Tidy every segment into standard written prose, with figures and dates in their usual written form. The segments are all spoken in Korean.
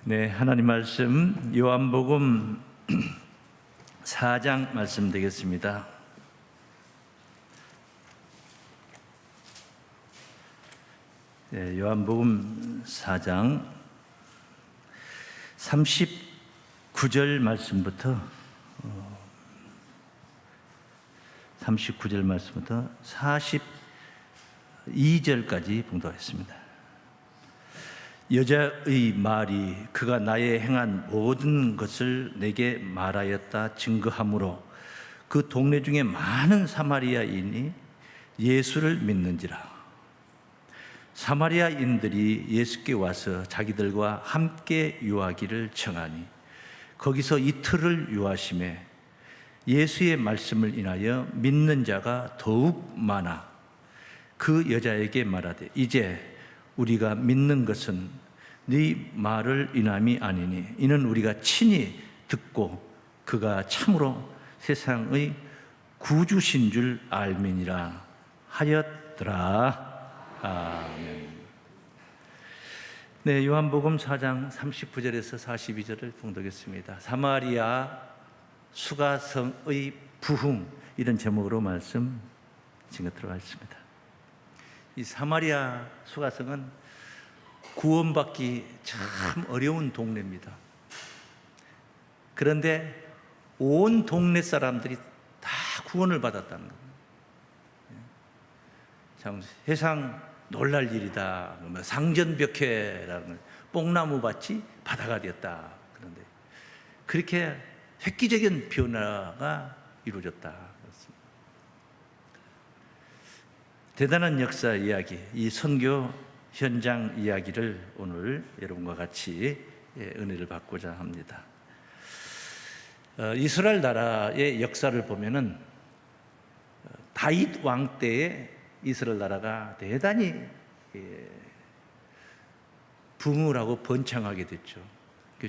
네, 하나님 말씀 요한복음 4장 말씀 되겠습니다. 네, 요한복음 4장 39절 말씀부터 42절까지 봉독하겠습니다. 여자의 말이 그가 나의 행한 모든 것을 내게 말하였다 증거하므로 그 동네 중에 많은 사마리아인이 예수를 믿는지라. 사마리아인들이 예수께 와서 자기들과 함께 유하기를 청하니 거기서 이틀을 유하심에 예수의 말씀을 인하여 믿는 자가 더욱 많아 그 여자에게 말하되 이제 우리가 믿는 것은 네 말을 인함이 아니니 이는 우리가 친히 듣고 그가 참으로 세상의 구주신 줄 알미니라 하였더라. 아멘. 네, 요한복음 4장 39절에서 42절을 봉독했습니다. 사마리아 수가성의 부흥, 이런 제목으로 말씀 지금 들어가 있습니다. 이 사마리아 수가성은 구원받기 참 어려운 동네입니다. 그런데 온 동네 사람들이 다 구원을 받았다는 겁니다. 참 세상 놀랄 일이다. 상전벽해라는 뽕나무 밭이 바다가 되었다. 그런데 그렇게 획기적인 변화가 이루어졌다. 대단한 역사 이야기, 이 선교 현장 이야기를 오늘 여러분과 같이 은혜를 받고자 합니다. 이스라엘 나라의 역사를 보면은 다윗 왕 때에 이스라엘 나라가 대단히 부흥을 하고 번창하게 됐죠.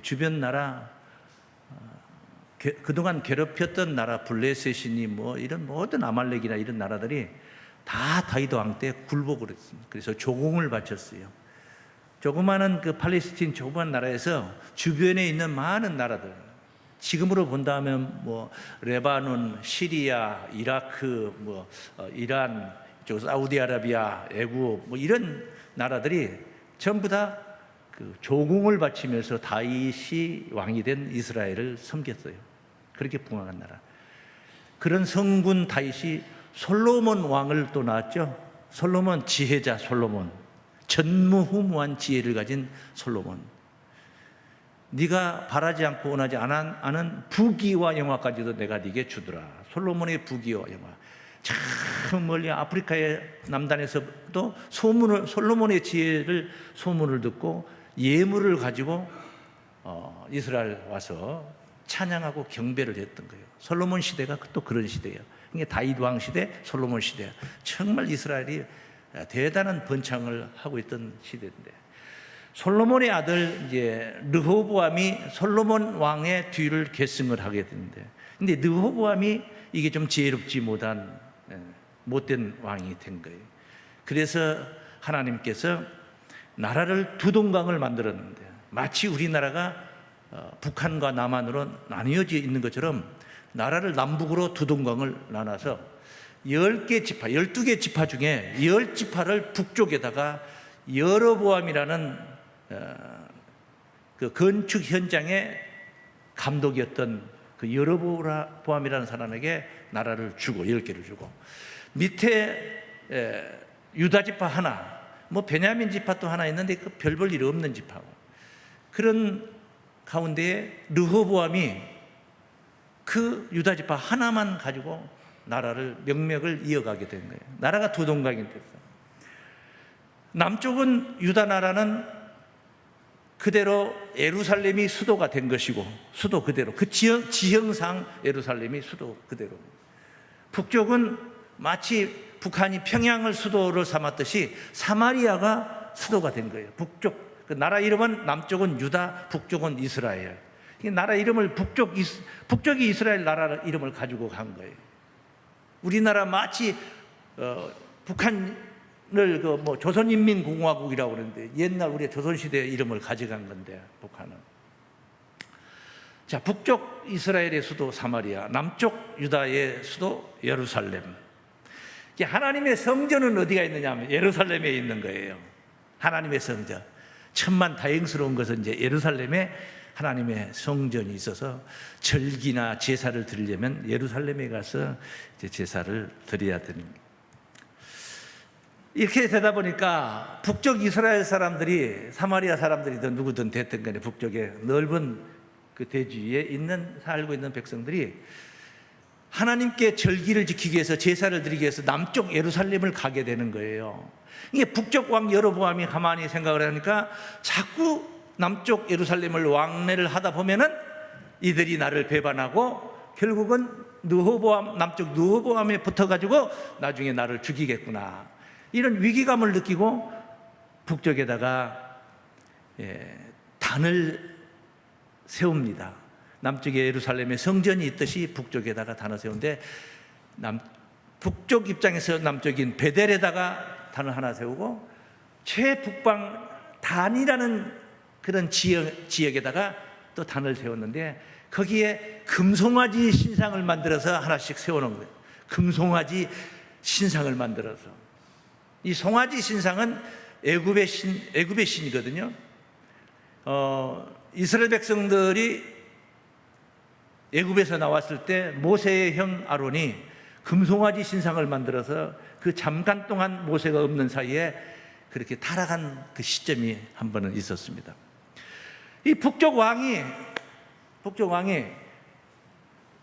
주변 나라, 그동안 괴롭혔던 나라 블레셋이니 뭐 이런 모든 아말렉이나 이런 나라들이 다 다윗 왕 때 굴복을 했습니다. 그래서 조공을 바쳤어요. 조그마한 그 팔레스틴 조그만 나라에서 주변에 있는 많은 나라들, 지금으로 본다면 뭐 레바논, 시리아, 이라크, 뭐 이란, 사우디아라비아, 애국 뭐 이런 나라들이 전부 다 그 조공을 바치면서 다윗이 왕이 된 이스라엘을 섬겼어요. 그렇게 부흥한 나라. 그런 성군 다윗이 솔로몬 왕을 또 낳았죠. 솔로몬, 지혜자 솔로몬, 전무후무한 지혜를 가진 솔로몬. 네가 바라지 않고 원하지 않은 부귀와 영화까지도 내가 네게 주더라. 솔로몬의 부귀와 영화. 참 멀리 아프리카의 남단에서도 솔로몬의 지혜를 소문을 듣고 예물을 가지고 이스라엘 와서 찬양하고 경배를 했던 거예요. 솔로몬 시대가 또 그런 시대예요. 이게 다윗 왕 시대, 솔로몬 시대. 정말 이스라엘이 대단한 번창을 하고 있던 시대인데, 솔로몬의 아들 이제 르호보암이 솔로몬 왕의 뒤를 계승을 하게 되는데, 근데 르호보암이 이게 좀 지혜롭지 못한 못된 왕이 된 거예요. 그래서 하나님께서 나라를 두 동강을 만들었는데, 마치 우리나라가 북한과 남한으로 나뉘어져 있는 것처럼 나라를 남북으로 두 동강을 나눠서 10개 지파, 12개 지파 중에 10지파를 북쪽에다가 여로보암이라는 그 건축 현장의 감독이었던 그 여로보암이라는 사람에게 나라를 주고 10개를 주고, 밑에 유다 지파 하나, 뭐 베냐민 지파 또 하나 있는데 그 별 볼 일 없는 지파고, 그런 가운데에 르호보암이 그 유다 지파 하나만 가지고 나라를 명맥을 이어가게 된 거예요. 나라가 두 동강이 됐어요. 남쪽은 유다 나라는 그대로 예루살렘이 수도가 된 것이고, 수도 그대로 그 지형상 예루살렘이 수도 그대로. 북쪽은 마치 북한이 평양을 수도를 삼았듯이 사마리아가 수도가 된 거예요. 북쪽 그 나라 이름은 남쪽은 유다, 북쪽은 이스라엘. 이 나라 이름을 북쪽이 이스라엘 나라 이름을 가지고 간 거예요. 우리나라 마치 북한 그 조선인민공화국이라고 그러는데 옛날 우리 조선시대의 이름을 가져간 건데 북한은. 자, 북쪽 이스라엘의 수도 사마리아, 남쪽 유다의 수도 예루살렘. 하나님의 성전은 어디가 있느냐 하면 예루살렘에 있는 거예요. 하나님의 성전. 천만 다행스러운 것은 이제 예루살렘에 하나님의 성전이 있어서 절기나 제사를 드리려면 예루살렘에 가서 이제 제사를 드려야 됩니다. 이렇게 되다 보니까 북쪽 이스라엘 사람들이, 사마리아 사람들이든 누구든 됐든 간에 북쪽에 넓은 그 대지에 살고 있는 백성들이 하나님께 절기를 지키기 위해서 제사를 드리기 위해서 남쪽 예루살렘을 가게 되는 거예요. 이게 북쪽 왕 여로보암이 가만히 생각을 하니까 자꾸 남쪽 예루살렘을 왕래를 하다 보면은 이들이 나를 배반하고 결국은 남쪽 느호보암에 붙어가지고 나중에 나를 죽이겠구나, 이런 위기감을 느끼고 북쪽에다가 단을 세웁니다. 남쪽에 예루살렘에 성전이 있듯이 북쪽에다가 단을 세우는데 북쪽 입장에서 남쪽인 베델에다가 단을 하나 세우고 최북방 단이라는 그런 지역에다가 또 단을 세웠는데 거기에 금송아지 신상을 만들어서 하나씩 세워놓은 거예요. 금송아지 신상을 만들어서. 이 송아지 신상은 애굽의 신이거든요. 이스라엘 백성들이 애굽에서 나왔을 때 모세의 형 아론이 금송아지 신상을 만들어서 그 잠깐 동안 모세가 없는 사이에 그렇게 타락한 그 시점이 한 번은 있었습니다. 이 북쪽 왕이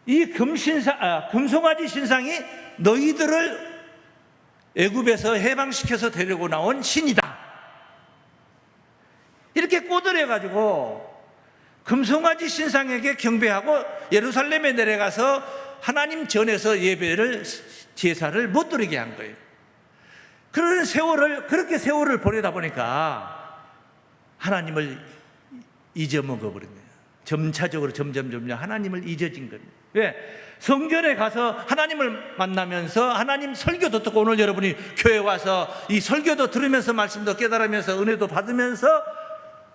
이 금송아지 신상이 너희들을 애굽에서 해방시켜서 데리고 나온 신이다, 이렇게 꼬드려가지고 금송아지 신상에게 경배하고 예루살렘에 내려가서 하나님 전에서 제사를 못 드리게 한 거예요. 그렇게 세월을 보내다 보니까 하나님을 잊어먹어버린 거예요. 점차적으로 점점 하나님을 잊어진 겁니다. 왜? 성전에 가서 하나님을 만나면서 하나님 설교도 듣고, 오늘 여러분이 교회 와서 이 설교도 들으면서 말씀도 깨달으면서 은혜도 받으면서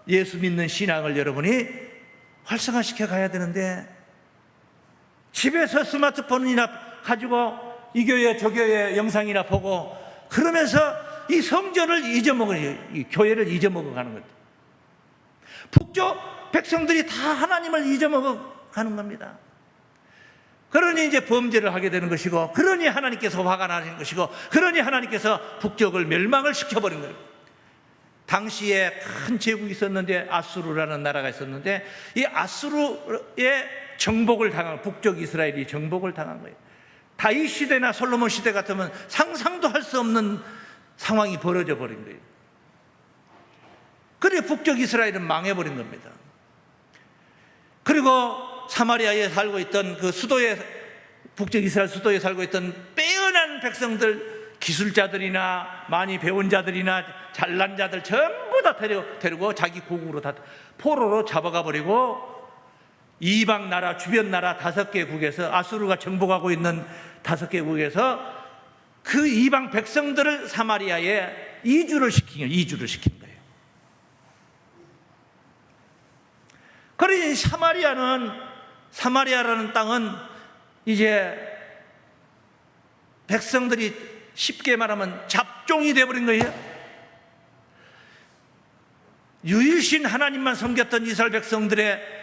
예수 믿는 신앙을 여러분이 활성화시켜 가야 되는데, 집에서 스마트폰이나 가지고 이 교회 저 교회 영상이나 보고 그러면서 이 성전을 이 교회를 잊어먹어 가는 거죠. 북쪽 백성들이 다 하나님을 잊어먹어 가는 겁니다. 그러니 이제 범죄를 하게 되는 것이고, 그러니 하나님께서 화가 나는 것이고, 그러니 하나님께서 북쪽을 멸망을 시켜버린 거예요. 당시에 큰 제국이 있었는데, 아수르라는 나라가 있었는데, 이 아수르의 정복을 당한, 북쪽 이스라엘이 정복을 당한 거예요. 다윗 시대나 솔로몬 시대 같으면 상상도 할 수 없는 상황이 벌어져 버린 거예요. 그래 북쪽 이스라엘은 망해버린 겁니다. 그리고 사마리아에 살고 있던 북쪽 이스라엘 수도에 살고 있던 빼어난 백성들, 기술자들이나 많이 배운 자들이나 잘난 자들 전부 다 데리고 자기 고국으로 다 포로로 잡아가 버리고, 이방 나라, 주변 나라 5개국에서, 아수르가 정복하고 있는 5개국에서 그 이방 백성들을 사마리아에 이주를 시킨 거예요. 그러니 사마리아라는 땅은 이제 백성들이 쉽게 말하면 잡종이 되어버린 거예요. 유일신 하나님만 섬겼던 이스라엘 백성들의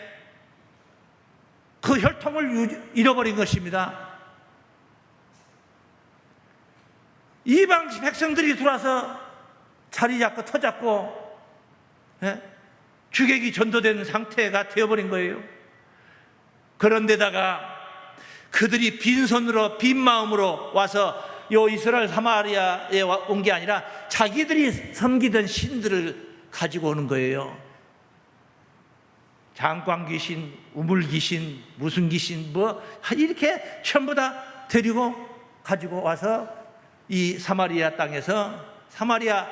그 혈통을 잃어버린 것입니다. 이방 백성들이 들어와서 자리 잡고 터 잡고 주객이 전도된 상태가 되어버린 거예요. 그런데다가 그들이 빈손으로 빈 마음으로 와서 요 이스라엘 사마리아에 온 게 아니라 자기들이 섬기던 신들을 가지고 오는 거예요. 장관 귀신, 우물 귀신, 무슨 귀신, 이렇게 전부 다 데리고 가지고 와서 이 사마리아 땅에서, 사마리아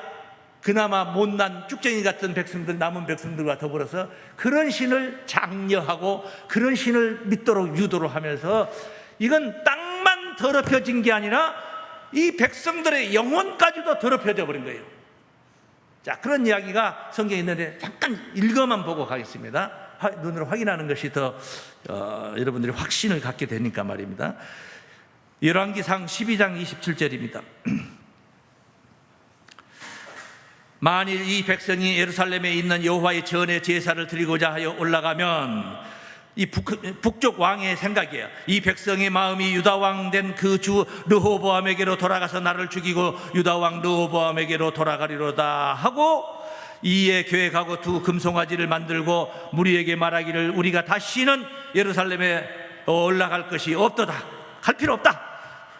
그나마 못난 쭉쟁이 같은 백성들, 남은 백성들과 더불어서 그런 신을 장려하고 그런 신을 믿도록 유도를 하면서, 이건 땅만 더럽혀진 게 아니라 이 백성들의 영혼까지도 더럽혀져 버린 거예요. 자, 그런 이야기가 성경에 있는데 잠깐 읽어만 보고 가겠습니다. 눈으로 확인하는 것이 더 여러분들이 확신을 갖게 되니까 말입니다. 열왕기상 12장 27절입니다. 만일 이 백성이 예루살렘에 있는 여호와의 전에 제사를 드리고자 하여 올라가면, 이 북쪽 왕의 생각이에요. 이 백성의 마음이 유다 왕 된 그 주 르호보암에게로 돌아가서 나를 죽이고 유다 왕 르호보암에게로 돌아가리로다 하고, 이에 계획하고 두 금송아지를 만들고 무리에게 말하기를 우리가 다시는 예루살렘에 올라갈 것이 없도다. 갈 필요 없다.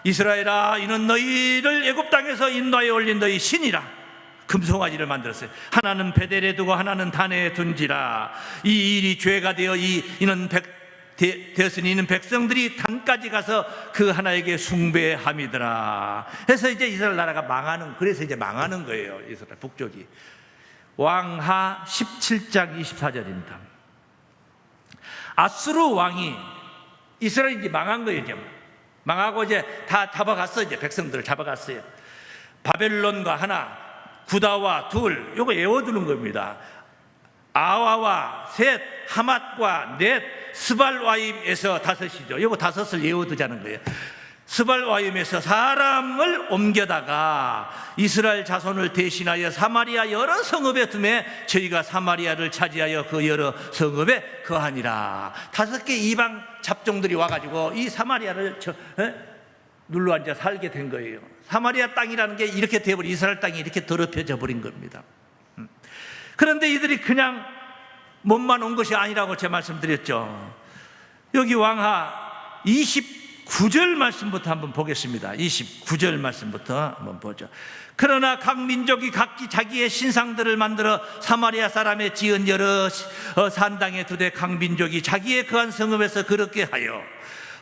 이스라엘아, 이는 너희를 애굽 땅에서 인도하여 올린 너희 신이라. 금송아지를 만들었어요. 하나는 베델에 두고 하나는 단에 둔지라. 이 일이 죄가 되어 이는 되었으니 이는 백성들이 단까지 가서 그 하나에게 숭배함이더라. 해서 이제 이스라엘 나라가 그래서 이제 망하는 거예요. 이스라엘 북쪽이. 왕하 17장 24절입니다. 아수르 왕이 이스라엘이 이제 망한 거예요. 이제 망하고 이제 다 잡아갔어요. 이제 백성들을 잡아갔어요. 바벨론과 하나, 구다와 둘, 요거 외워두는 겁니다. 아와와 셋, 하맛과 넷, 스발와임에서 다섯이죠. 요거 다섯을 외워두자는 거예요. 스발와임에서 사람을 옮겨다가 이스라엘 자손을 대신하여 사마리아 여러 성읍에 두매 저희가 사마리아를 차지하여 그 여러 성읍에 거하니라. 5개 이방 잡종들이 와가지고 이 사마리아를 눌러앉아 살게 된 거예요. 사마리아 땅이라는 게 이렇게 되어버린, 이스라엘 땅이 이렇게 더럽혀져 버린 겁니다. 그런데 이들이 그냥 몸만 온 것이 아니라고 제가 말씀드렸죠. 여기 왕하 29절 말씀부터 한번 보겠습니다. 29절 말씀부터 한번 보죠. 그러나 각 민족이 각기 자기의 신상들을 만들어 사마리아 사람의 지은 여러 산당에 두되 각 민족이 자기의 거한 성읍에서 그렇게 하여,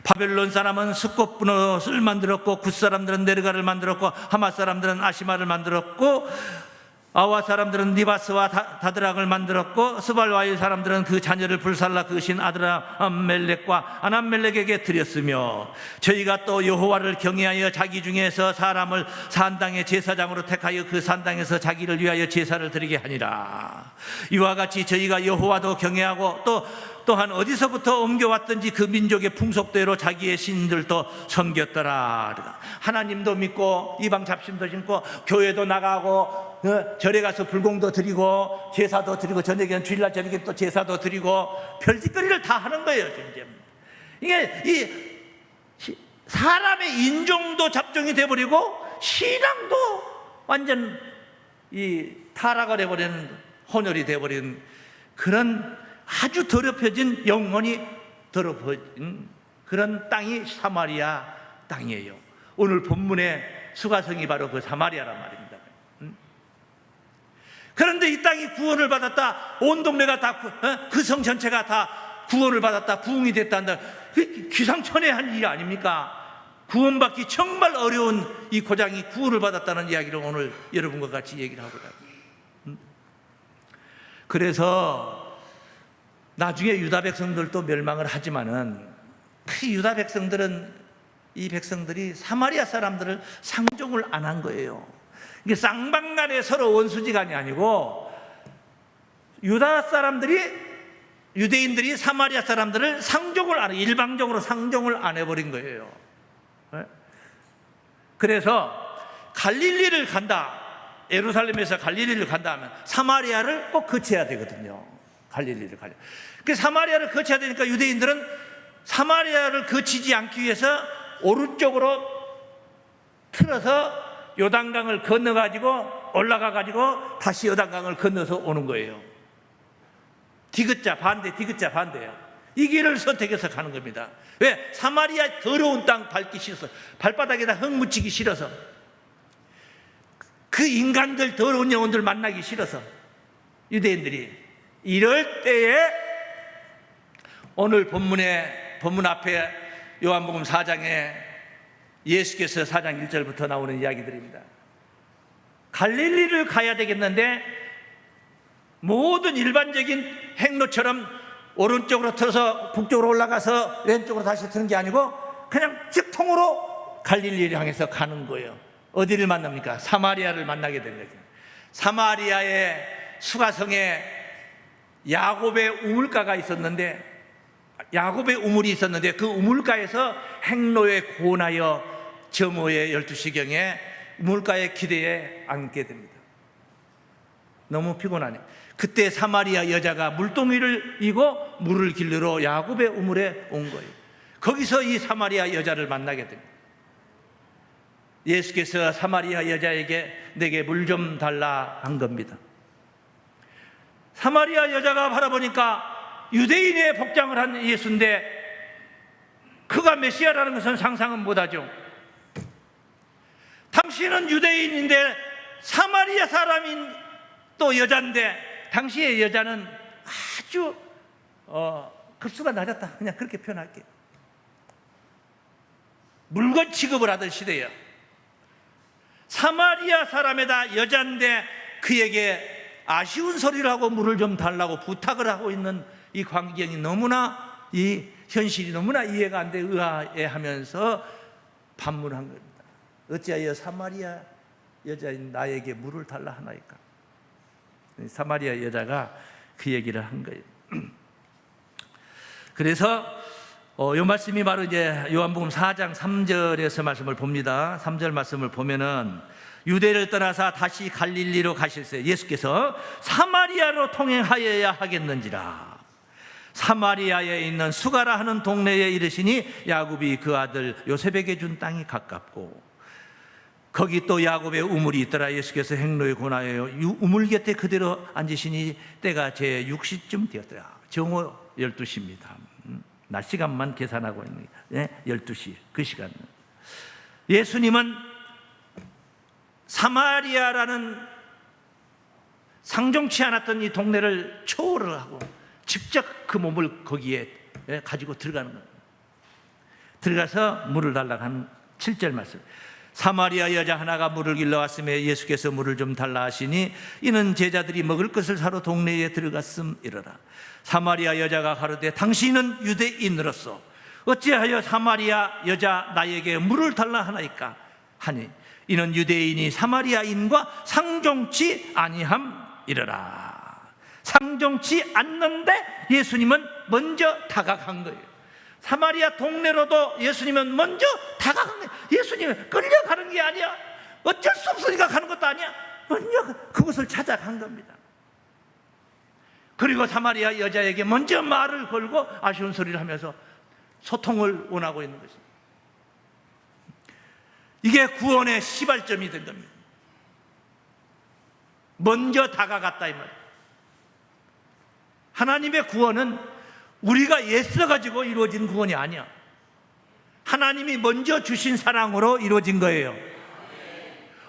바벨론 사람은 스코프노스를 만들었고 굿 사람들은 네르가를 만들었고 하맛 사람들은 아시마를 만들었고 아와 사람들은 니바스와 다드락을 만들었고 스발와일 사람들은 그 자녀를 불살라 그 신 아드라멜렉과 아남멜렉에게 드렸으며, 저희가 또 여호와를 경외하여 자기 중에서 사람을 산당의 제사장으로 택하여 그 산당에서 자기를 위하여 제사를 드리게 하니라. 이와 같이 저희가 여호와도 경외하고 또한 어디서부터 옮겨왔든지 그 민족의 풍속대로 자기의 신들도 섬겼더라. 하나님도 믿고 이방 잡신도 신고 교회도 나가고 절에 가서 불공도 드리고 제사도 드리고 저녁에는 주일날 저녁에 또 제사도 드리고 별짓거리를 다 하는 거예요. 이게 이 사람의 인종도 잡종이 돼버리고 신앙도 완전 이 타락을 해버리는, 혼혈이 돼버린 그런 아주 더럽혀진, 영혼이 더럽혀진 그런 땅이 사마리아 땅이에요. 오늘 본문의 수가성이 바로 그 사마리아란 말입니다. 그런데 이 땅이 구원을 받았다, 온 동네가 다 그 성 전체가 다 구원을 받았다, 부흥이 됐다 한다. 기상천외한 일이 아닙니까? 구원받기 정말 어려운 이 고장이 구원을 받았다는 이야기를 오늘 여러분과 같이 얘기를 하고자 합니다. 그래서 나중에 유다 백성들도 멸망을 하지만은 그 유다 백성들은, 이 백성들이 사마리아 사람들을 상종을 안 한 거예요. 이게 쌍방간에 서로 원수지간이 아니고 유다 사람들이, 유대인들이 사마리아 사람들을 상종을 안 해, 일방적으로 상종을 안 해버린 거예요. 그래서 갈릴리를 간다, 예루살렘에서 갈릴리를 간다 하면 사마리아를 꼭 거쳐야 되거든요. 갈릴리를 가려. 그 사마리아를 거쳐야 되니까 유대인들은 사마리아를 거치지 않기 위해서 오른쪽으로 틀어서 요단강을 건너가지고 올라가가지고 다시 요단강을 건너서 오는 거예요. 디귿자 반대, 디귿자 반대예요. 이 길을 선택해서 가는 겁니다. 왜? 사마리아 더러운 땅 밟기 싫어서, 발바닥에다 흙 묻히기 싫어서, 그 인간들, 더러운 영혼들 만나기 싫어서 유대인들이. 이럴 때에 오늘 본문 앞에 요한복음 4장에 예수께서 4장 1절부터 나오는 이야기들입니다. 갈릴리를 가야 되겠는데 모든 일반적인 행로처럼 오른쪽으로 틀어서 북쪽으로 올라가서 왼쪽으로 다시 트는 게 아니고 그냥 직통으로 갈릴리를 향해서 가는 거예요. 어디를 만납니까? 사마리아를 만나게 된 거죠. 사마리아의 수가성에 야곱의 우물가가 있었는데, 야곱의 우물이 있었는데 그 우물가에서 행로에 고나여 저모의 12시경에 우물가의 기대에 앉게 됩니다. 너무 피곤하네. 그때 사마리아 여자가 물동이를 이고 물을 길르러 야곱의 우물에 온 거예요. 거기서 이 사마리아 여자를 만나게 됩니다. 예수께서 사마리아 여자에게 내게 물 좀 달라 한 겁니다. 사마리아 여자가 바라보니까 유대인의 복장을 한 예수인데 그가 메시아라는 것은 상상은 못하죠. 당신은 유대인인데 사마리아 사람인 또 여자인데, 당시의 여자는 아주 급수가 낮았다, 그냥 그렇게 표현할게요. 물건 취급을 하던 시대예요. 사마리아 사람에다 여자인데 그에게 아쉬운 소리를 하고 물을 좀 달라고 부탁을 하고 있는 이 광경이 너무나, 이 현실이 너무나 이해가 안 돼 의아해하면서 반문한 겁니다. 어찌하여 사마리아 여자인 나에게 물을 달라 하나이까? 사마리아 여자가 그 얘기를 한 거예요. 그래서 이 말씀이 바로 이제 요한복음 4장 3절에서 말씀을 봅니다. 3절 말씀을 보면은 유대를 떠나서 다시 갈릴리로 가실세 예수께서 사마리아로 통행하여야 하겠는지라. 사마리아에 있는 수가라 하는 동네에 이르시니 야곱이 그 아들 요셉에게 준 땅이 가깝고 거기 또 야곱의 우물이 있더라. 예수께서 행로에 고나여 우물 곁에 그대로 앉으시니 때가 제 6시쯤 되었더라. 정오 12시입니다. 낮 시간만 계산하고 있는 12시 그 시간. 예수님은 사마리아라는 상종치 않았던 이 동네를 초월을 하고 직접 그 몸을 거기에 가지고 들어가는 거예요. 들어가서 물을 달라고 하는 7절 말씀. 사마리아 여자 하나가 물을 길러왔음에 예수께서 물을 좀 달라 하시니 이는 제자들이 먹을 것을 사러 동네에 들어갔음이러라. 사마리아 여자가 가로되 당신은 유대인으로서 어찌하여 사마리아 여자 나에게 물을 달라 하나이까 하니 이는 유대인이 사마리아인과 상종치 아니함이러라. 상종치 않는데 예수님은 먼저 다가간 거예요. 사마리아 동네로도 예수님은 먼저 다가간 거예요. 예수님은 끌려가는 게 아니야. 어쩔 수 없으니까 가는 것도 아니야. 먼저 그것을 찾아간 겁니다. 그리고 사마리아 여자에게 먼저 말을 걸고 아쉬운 소리를 하면서 소통을 원하고 있는 것입니다. 이게 구원의 시발점이 된 겁니다. 먼저 다가갔다 이 말이에요. 하나님의 구원은 우리가 애써가지고 이루어진 구원이 아니야. 하나님이 먼저 주신 사랑으로 이루어진 거예요.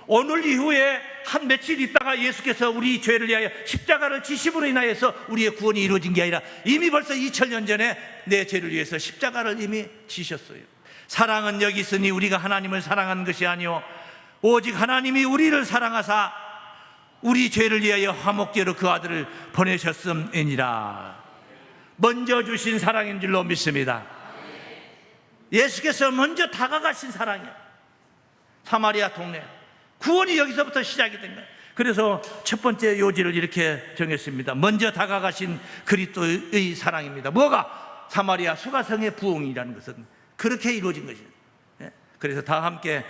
오늘 이후에 한 며칠 있다가 예수께서 우리 죄를 위하여 십자가를 지심으로 인하여서 우리의 구원이 이루어진 게 아니라 이미 벌써 2000년 전에 내 죄를 위해서 십자가를 이미 지셨어요. 사랑은 여기 있으니 우리가 하나님을 사랑한 것이 아니오 오직 하나님이 우리를 사랑하사 우리 죄를 위하여 화목제로 그 아들을 보내셨음이니라. 먼저 주신 사랑인 줄로 믿습니다. 예수께서 먼저 다가가신 사랑이야. 사마리아 동네 구원이 여기서부터 시작이 된 거예요. 그래서 첫 번째 요지를 이렇게 정했습니다. 먼저 다가가신 그리스도의 사랑입니다. 뭐가? 사마리아 수가성의 부흥이라는 것은 그렇게 이루어진 것이에요. 그래서 다 함께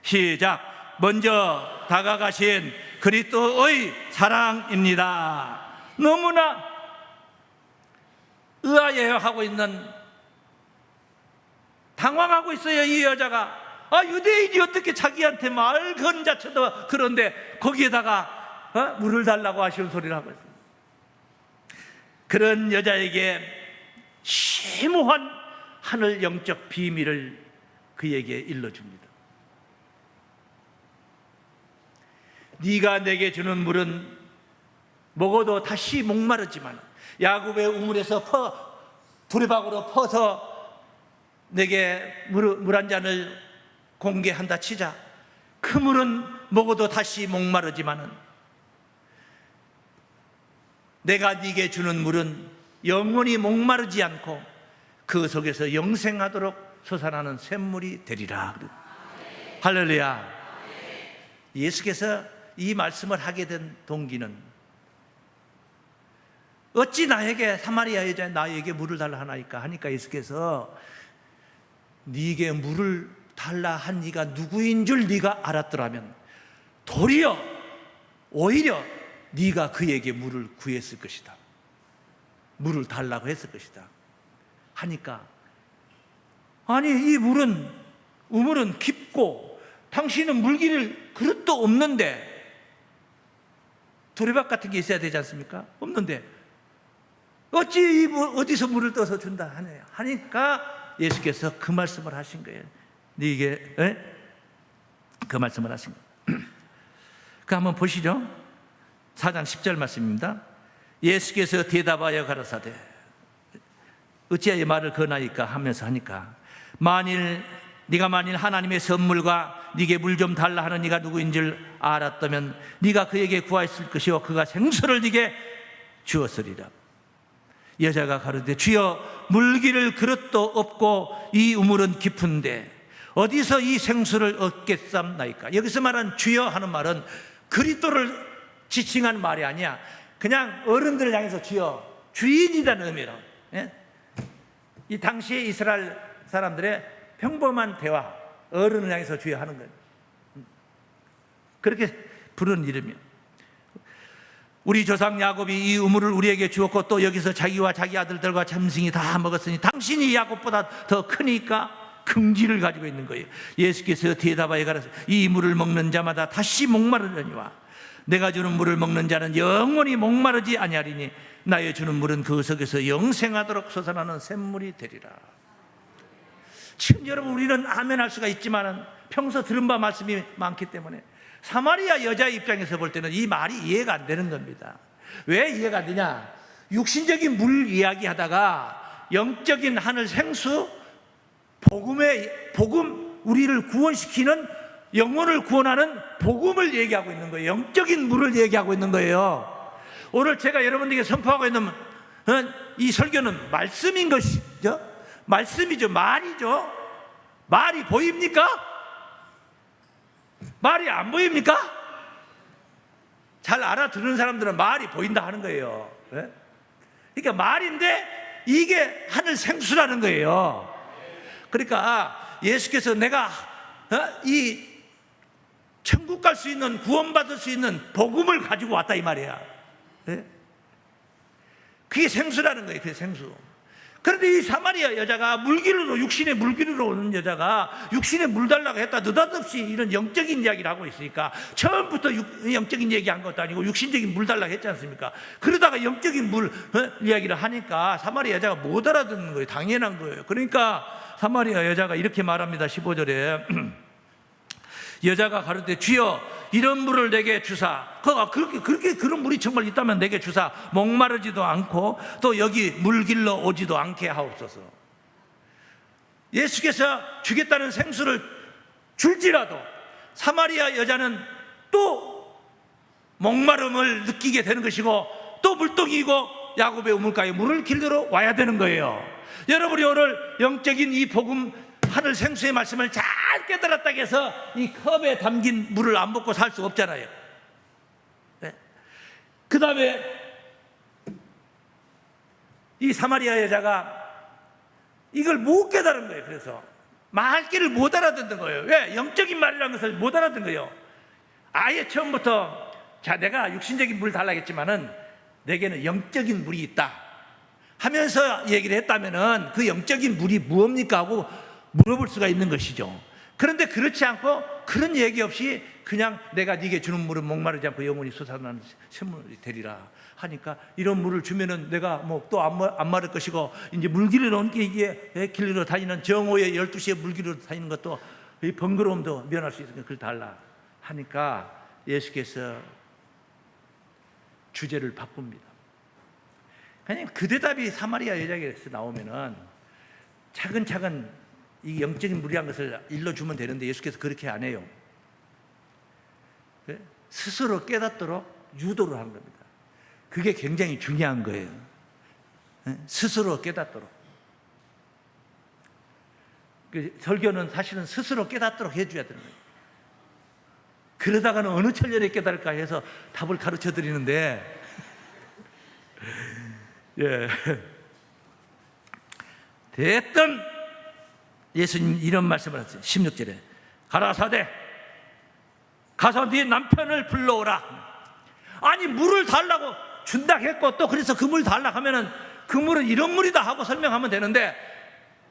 시작. 먼저 다가가신 그리스도의 사랑입니다. 너무나 의아해하고 있는, 당황하고 있어요. 이 여자가 유대인이 어떻게 자기한테 말 건 자체도 그런데 거기에다가 물을 달라고 아쉬운 소리를 하고 있어요. 그런 여자에게 심오한 하늘 영적 비밀을 그에게 일러줍니다. 네가 내게 주는 물은 먹어도 다시 목마르지만 야곱의 우물에서 두레박으로 퍼서 내게 물 한 잔을 공개한다 치자. 그 물은 먹어도 다시 목마르지만은 내가 네게 주는 물은 영원히 목마르지 않고 그 속에서 영생하도록 솟아나는 샘물이 되리라. 할렐루야. 예수께서 이 말씀을 하게 된 동기는 어찌 나에게 사마리아 여자 나에게 물을 달라 하나이까 하니까 예수께서 네게 물을 달라 한 이가 누구인 줄 네가 알았더라면 도리어 오히려 네가 그에게 물을 구했을 것이다. 물을 달라고 했을 것이다 하니까 아니 이 우물은 깊고 당신은 물기를 그릇도 없는데 도리밥 같은 게 있어야 되지 않습니까? 없는데 어찌 어디서 물을 떠서 준다 하니까 예수께서 그 말씀을 하신 거예요. 네게 그 말씀을 하신 거예요. 그 한번 보시죠. 4장 10절 말씀입니다. 예수께서 대답하여 가라사대 어찌하여 말을 거나이까 하면서 하니까 네가 만일 하나님의 선물과 네게 물 좀 달라 하는 네가 누구인 줄 알았다면 네가 그에게 구하였을 것이요 그가 생수를 네게 주었으리라. 여자가 가로되 주여 물기를 그릇도 없고 이 우물은 깊은데 어디서 이 생수를 얻겠삼나이까. 여기서 말한 주여 하는 말은 그리스도를 지칭한 말이 아니야. 그냥 어른들을 향해서 주여 주인이라는 의미로. 이 당시에 이스라엘 사람들의 평범한 대화, 어른을 향해서 주여 하는 거예요. 그렇게 부르는 이름이에요. 우리 조상 야곱이 이 우물을 우리에게 주었고 또 여기서 자기와 자기 아들들과 짐승이 다 먹었으니 당신이 야곱보다 더 크니까 긍지를 가지고 있는 거예요. 예수께서 대답하여 가라사대 이 물을 먹는 자마다 다시 목마르려니와 내가 주는 물을 먹는 자는 영원히 목마르지 아니하리니 나의 주는 물은 그 속에서 영생하도록 솟아나는 샘물이 되리라. 지금 여러분 우리는 아멘 할 수가 있지만 평소 들은 바 말씀이 많기 때문에 사마리아 여자의 입장에서 볼 때는 이 말이 이해가 안 되는 겁니다. 왜 이해가 안 되냐? 육신적인 물 이야기하다가 영적인 하늘 생수 복음 우리를 구원시키는 영혼을 구원하는 복음을 얘기하고 있는 거예요. 영적인 물을 얘기하고 있는 거예요. 오늘 제가 여러분들에게 선포하고 있는 이 설교는 말씀인 것이죠. 말씀이죠. 말이죠. 말이 보입니까? 말이 안 보입니까? 잘 알아듣는 사람들은 말이 보인다 하는 거예요. 그러니까 말인데 이게 하늘 생수라는 거예요. 그러니까 예수께서 내가 이 천국 갈 수 있는 구원받을 수 있는 복음을 가지고 왔다 이 말이야. 그게 생수라는 거예요. 그게 생수. 그런데 이 사마리아 여자가 육신의 물기르러 오는 여자가 육신에 물 달라고 했다 느닷없이 이런 영적인 이야기를 하고 있으니까 처음부터 영적인 얘기한 것도 아니고 육신적인 물 달라고 했지 않습니까? 그러다가 영적인 물 이야기를 하니까 사마리아 여자가 못 알아듣는 거예요. 당연한 거예요. 그러니까 사마리아 여자가 이렇게 말합니다. 15절에 여자가 가로되 주여 이런 물을 내게 주사. 그렇게 그런 물이 정말 있다면 내게 주사. 목마르지도 않고 또 여기 물길러 오지도 않게 하옵소서. 예수께서 주겠다는 생수를 줄지라도 사마리아 여자는 또 목마름을 느끼게 되는 것이고 또 물동이고 야곱의 우물가에 물을 길러 와야 되는 거예요. 여러분이 오늘 영적인 이 복음 하늘 생수의 말씀을 잘 깨달았다고 해서 이 컵에 담긴 물을 안 먹고 살 수 없잖아요. 그 다음에 이 사마리아 여자가 이걸 못 깨달은 거예요. 그래서 말귀를 못 알아듣는 거예요. 왜? 영적인 말이라는 것을 못 알아듣는 거예요. 아예 처음부터 자 내가 육신적인 물 달라겠지만은 내게는 영적인 물이 있다 하면서 얘기를 했다면은 그 영적인 물이 무엇입니까 하고 물어볼 수가 있는 것이죠. 그런데 그렇지 않고 그런 얘기 없이 그냥 내가 네게 주는 물은 목마르지 않고 영원히 솟아나는 샘물이 되리라 하니까 이런 물을 주면은 내가 뭐 또 안 마를 것이고 이제 물길을 옮기 이게 길로 다니는 정오에 12시에 물길로 다니는 것도 이 번거로움도 면할 수 있으니까 그걸 달라 하니까 예수께서 주제를 바꿉니다. 그냥 그 대답이 사마리아 여자에게서 나오면은 차근차근 이 영적인 물이란 것을 일러주면 되는데 예수께서 그렇게 안 해요. 스스로 깨닫도록 유도를 하는 겁니다. 그게 굉장히 중요한 거예요. 스스로 깨닫도록. 설교는 사실은 스스로 깨닫도록 해줘야 되는 거예요. 그러다가는 어느 천년에 깨달을까 해서 답을 가르쳐 드리는데, 예. 됐든 예수님 이런 말씀을 하셨어요. 16절에 가라사대 가서 네 남편을 불러오라. 아니, 물을 달라고 준다 했고 또 그래서 그 물 달라 하면은 그 물은 이런 물이다 하고 설명하면 되는데,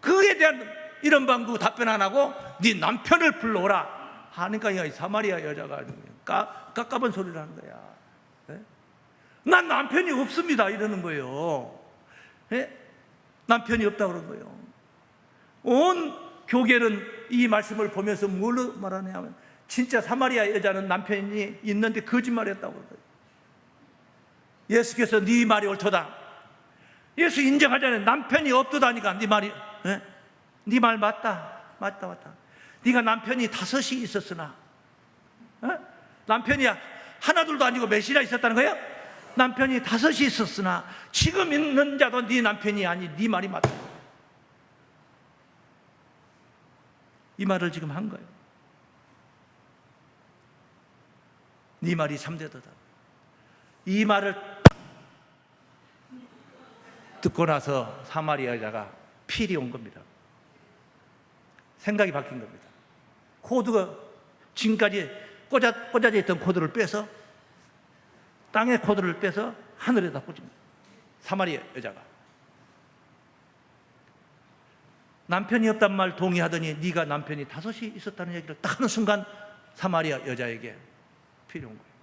그에 대한 이런 방구 답변 안 하고 네 남편을 불러오라 하니까 이 사마리아 여자가 깝깝한 소리를 하는 거야. 네? 난 남편이 없습니다 이러는 거예요. 네? 남편이 없다고 그런 거예요. 온 교계는 이 말씀을 보면서 뭘로 말하냐 하면, 진짜 사마리아 여자는 남편이 있는데 거짓말했다고 그런 거예요. 예수께서 네 말이 옳도다. 예수 인정하잖아요. 남편이 없도다니까. 네 말이, 네? 네 말 맞다. 네가 남편이 5이 있었으나, 남편이 하나 둘도 아니고 몇이나 있었다는 거예요? 남편이 5이 있었으나 지금 있는 자도 네 남편이 아니, 네 말이 맞다. 이 말을 지금 한 거예요. 네 말이 참되도다. 이 말을 듣고 나서 사마리아 여자가 필이 온 겁니다. 생각이 바뀐 겁니다. 코드가 지금까지 꽂아져 있던 코드를 빼서, 땅의 코드를 빼서 하늘에다 꽂습니다. 사마리아 여자가. 남편이 없단 말 동의하더니 네가 남편이 5이 있었다는 얘기를 딱 하는 순간 사마리아 여자에게 필이 온 거예요.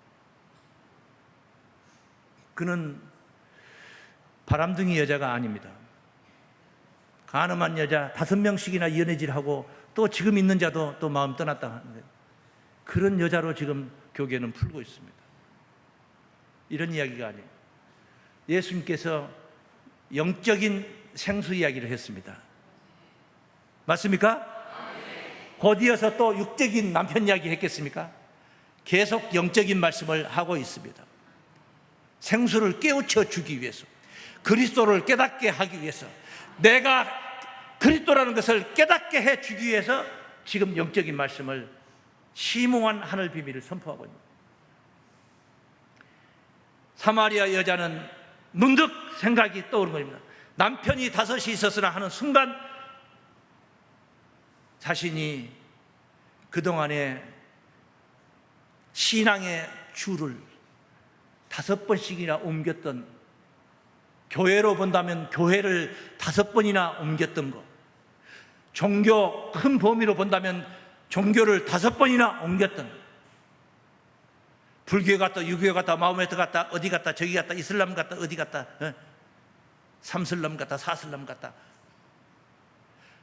그는 바람둥이 여자가 아닙니다. 가늠한 여자 5명씩이나 연애질하고 또 지금 있는 자도 또 마음 떠났다 하는데, 그런 여자로 지금 교계는 풀고 있습니다. 이런 이야기가 아니에요. 예수님께서 영적인 생수 이야기를 했습니다. 맞습니까? 곧 이어서 또 육적인 남편 이야기 했겠습니까? 계속 영적인 말씀을 하고 있습니다. 생수를 깨우쳐 주기 위해서, 그리스도를 깨닫게 하기 위해서, 내가 그리스도라는 것을 깨닫게 해 주기 위해서 지금 영적인 말씀을, 심오한 하늘 비밀을 선포하고 있습니다. 사마리아 여자는 문득 생각이 떠오른 겁니다. 남편이 5이 있었으나 하는 순간 자신이 그동안에 신앙의 줄을 5번씩이나 옮겼던, 교회로 본다면 교회를 5번이나 옮겼던 것, 종교 큰 범위로 본다면 종교를 5번이나 옮겼던, 불교에 갔다 유교에 갔다 마호메트 갔다 어디 갔다 저기 갔다 이슬람 갔다 어디 갔다 삼슬람 갔다 사슬람 갔다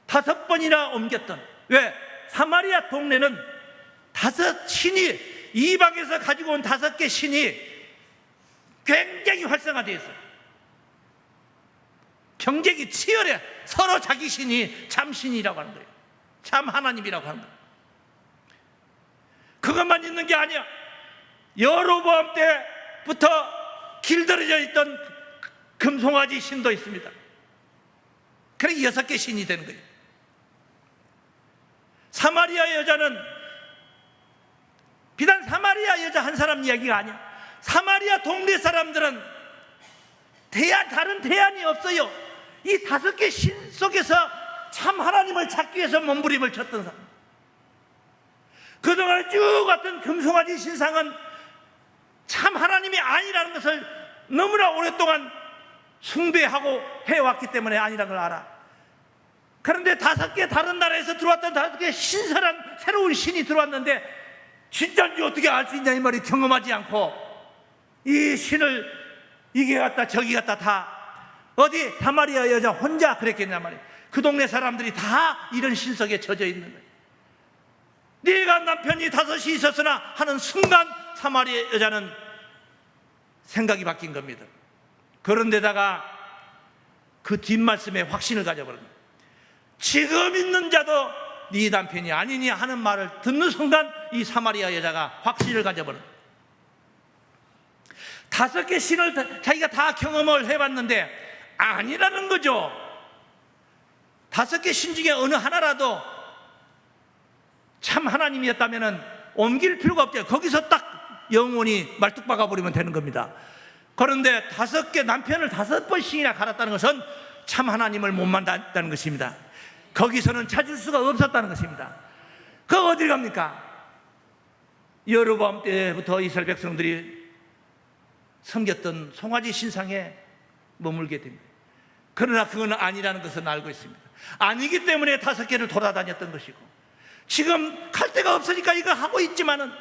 5번이나 옮겼던. 왜? 사마리아 동네는 5 신이, 이방에서 가지고 온 5개 신이 굉장히 활성화되어 있어요. 경쟁이 치열해. 서로 자기 신이 참 신이라고 하는 거예요. 참 하나님이라고 하는 거예요. 그것만 있는 게 아니야. 여로보암 때부터 길들여져 있던 금송아지 신도 있습니다. 그래 6개 신이 되는 거예요. 사마리아 여자는 비단 사마리아 여자 한 사람 이야기가 아니야. 사마리아 동네 사람들은 다른 대안이 없어요. 이 5개 신 속에서 참 하나님을 찾기 위해서 몸부림을 쳤던 사람. 그동안 쭉 왔던 금송아지 신상은 참 하나님이 아니라는 것을 너무나 오랫동안 숭배하고 해왔기 때문에 아니라는 걸 알아. 그런데 5개 다른 나라에서 들어왔던 5개 신선한 새로운 신이 들어왔는데 진짜인지 어떻게 알 수 있냐 이 말이. 경험하지 않고 이 신을 이게 갔다 저기 갔다 다 어디 사마리아 여자 혼자 그랬겠냐 말이에요. 그 동네 사람들이 다 이런 신 속에 젖어 있는 거예요. 네가 남편이 5이 있었으나 하는 순간 사마리아 여자는 생각이 바뀐 겁니다. 그런데다가 그 뒷말씀에 확신을 가져버린 거예요. 지금 있는 자도 네 남편이 아니니 하는 말을 듣는 순간 이 사마리아 여자가 확신을 가져버린 거예요. 5개 신을 자기가 다 경험을 해봤는데 아니라는 거죠. 5개 신 중에 어느 하나라도 참 하나님이었다면 옮길 필요가 없대요. 거기서 딱 영혼이 말뚝박아 버리면 되는 겁니다. 그런데 남편을 5번씩이나 갈았다는 것은 참 하나님을 못 만났다는 것입니다. 거기서는 찾을 수가 없었다는 것입니다. 그거 어디 갑니까? 여로보암 때부터 이스라엘 백성들이 섬겼던 송아지 신상에 머물게 됩니다. 그러나 그건 아니라는 것은 알고 있습니다. 아니기 때문에 5개를 돌아다녔던 것이고, 지금 갈 데가 없으니까 이거 하고 있지만은,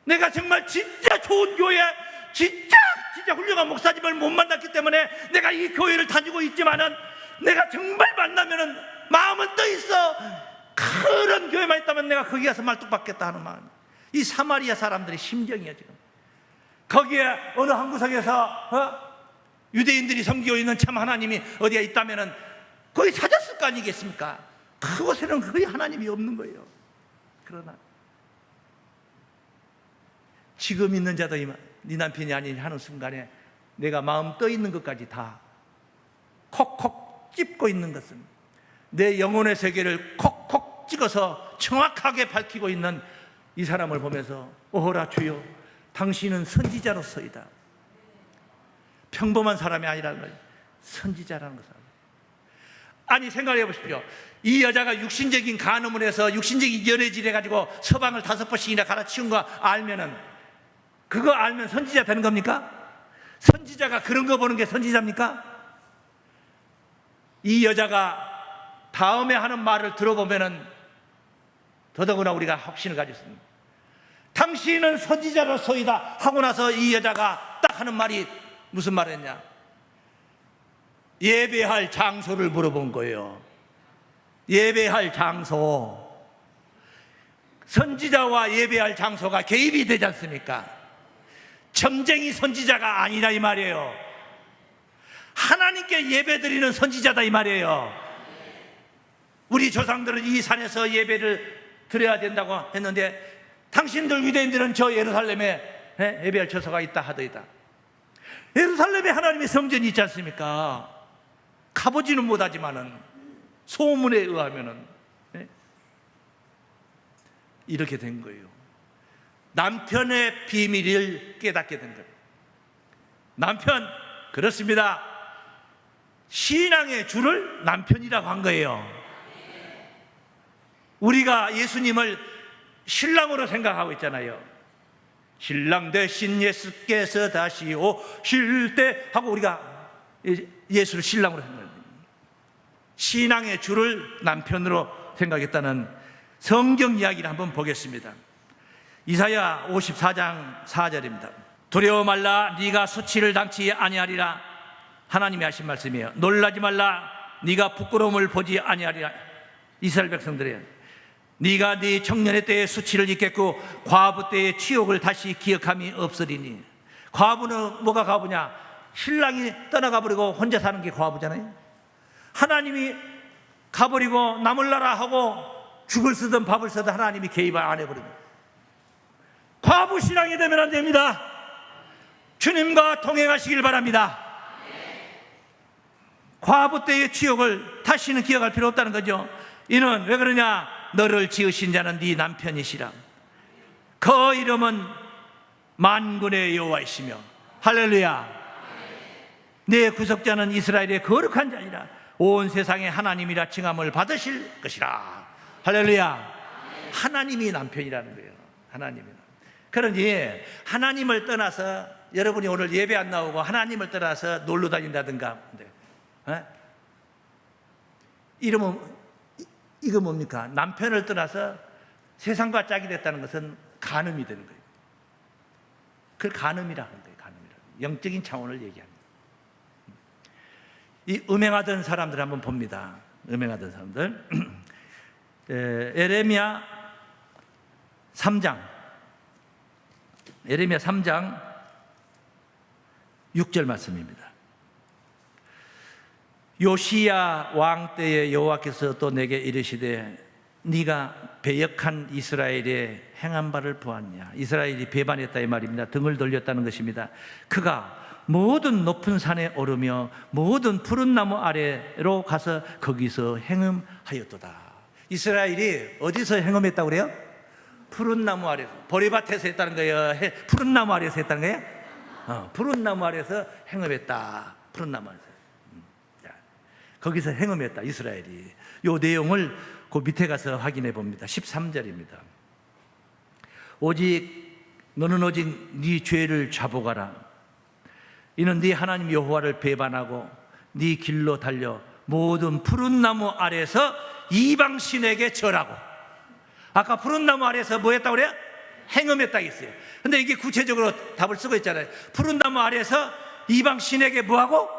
내가 정말 진짜 좋은 교회, 진짜 훌륭한 목사님을 못 만났기 때문에 내가 이 교회를 다니고 있지만은, 내가 정말 만나면은 마음은 떠 있어. 그런 교회만 있다면 내가 거기 가서 말뚝박겠다 하는 마음. 이 사마리아 사람들의 심정이야 지금. 거기에 어느 한 구석에서 유대인들이 섬기고 있는 참 하나님이 어디에 있다면은 거기 찾았을 거 아니겠습니까? 그곳에는 거의 하나님이 없는 거예요. 그러나 지금 있는 자도 네 남편이 아니니 하는 순간에 내가 마음 떠 있는 것까지 다 콕콕 찝고 있는 것은, 내 영혼의 세계를 콕콕 찍어서 정확하게 밝히고 있는 이 사람을 보면서, 오호라 주여, 당신은 선지자로서이다. 평범한 사람이 아니라는 거예요. 선지자라는 것은. 아니, 생각해 보십시오. 이 여자가 육신적인 간음을 해서 육신적인 연애질 해가지고 서방을 5번씩이나 갈아치운 거 알면은, 그거 알면 선지자 되는 겁니까? 선지자가 그런 거 보는 게 선지자입니까? 이 여자가 다음에 하는 말을 들어보면은 더더구나 우리가 확신을 가질 수 있습니다. 당신은 선지자로서이다 하고 나서 이 여자가 딱 하는 말이 무슨 말이었냐? 예배할 장소를 물어본 거예요. 예배할 장소. 선지자와 예배할 장소가 개입이 되지 않습니까? 점쟁이 선지자가 아니라 이 말이에요. 하나님께 예배드리는 선지자다 이 말이에요. 우리 조상들은 이 산에서 예배를 드려야 된다고 했는데, 당신들 유대인들은 저 예루살렘에 예배할 처소가 있다 하더이다. 예루살렘에 하나님의 성전이 있지 않습니까? 가보지는 못하지만은 소문에 의하면은 이렇게 된 거예요. 남편의 비밀을 깨닫게 된 거예요. 남편, 그렇습니다. 신앙의 주를 남편이라고 한 거예요. 우리가 예수님을 신랑으로 생각하고 있잖아요. 신랑 대신 예수께서 다시 오실 때 하고 우리가 예수를 신랑으로 생각합니다. 신앙의 주를 남편으로 생각했다는 성경 이야기를 한번 보겠습니다. 이사야 54장 4절입니다. 두려워 말라, 네가 수치를 당치 아니하리라. 하나님이 하신 말씀이에요. 놀라지 말라, 네가 부끄러움을 보지 아니하리라. 이스라엘 백성들이에요. 네가 네 청년의 때의 수치를 잊겠고 과부 때의 치욕을 다시 기억함이 없으리니. 과부는 뭐가 과부냐? 신랑이 떠나가 버리고 혼자 사는 게 과부잖아요. 하나님이 가버리고 남을나라 하고 죽을 쓰든 밥을 쓰든 하나님이 개입 안 해버립니다. 과부 신앙이 되면 안 됩니다. 주님과 동행하시길 바랍니다. 과부 때의 치욕을 다시는 기억할 필요 없다는 거죠. 이는 왜 그러냐? 너를 지으신 자는 네 남편이시라. 그 이름은 만군의 여호와이시며. 할렐루야. 내 구속자는 이스라엘의 거룩한 자니라. 온 세상에 하나님이라 칭함을 받으실 것이라. 할렐루야. 하나님이 남편이라는 거예요. 하나님이. 그러니 하나님을 떠나서, 여러분이 오늘 예배 안 나오고 하나님을 떠나서 놀러 다닌다든가, 이러면 이거 뭡니까? 남편을 떠나서 세상과 짝이 됐다는 것은 간음이 되는 거예요. 그걸 간음이라 하는 거예요. 간음이라. 영적인 차원을 얘기합니다. 이 음행하던 사람들 한번 봅니다. 음행하던 사람들. 에레미야 3장 6절 말씀입니다. 요시야 왕 때에 여호와께서 또 내게 이르시되 네가 배역한 이스라엘의 행한 바를 보았냐. 이스라엘이 배반했다 이 말입니다. 등을 돌렸다는 것입니다. 그가 모든 높은 산에 오르며 모든 푸른 나무 아래로 가서 거기서 행음하였도다. 이스라엘이 어디서 행음했다고 그래요? 푸른 나무 아래서, 보리밭에서 했다는 거예요? 푸른 나무 아래서 했다는 거예요? 푸른 나무 아래서 행음했다. 푸른 나무 아래서. 거기서 행음했다, 이스라엘이. 이 내용을 그 밑에 가서 확인해 봅니다. 13절입니다. 너는 오직 네 죄를 자복하라. 이는 네 하나님 여호와를 배반하고 네 길로 달려 모든 푸른 나무 아래서 이방 신에게 절하고. 아까 푸른 나무 아래서 뭐 했다고 그래요? 행음했다 했어요. 근데 이게 구체적으로 답을 쓰고 있잖아요. 푸른 나무 아래서 이방 신에게 뭐하고?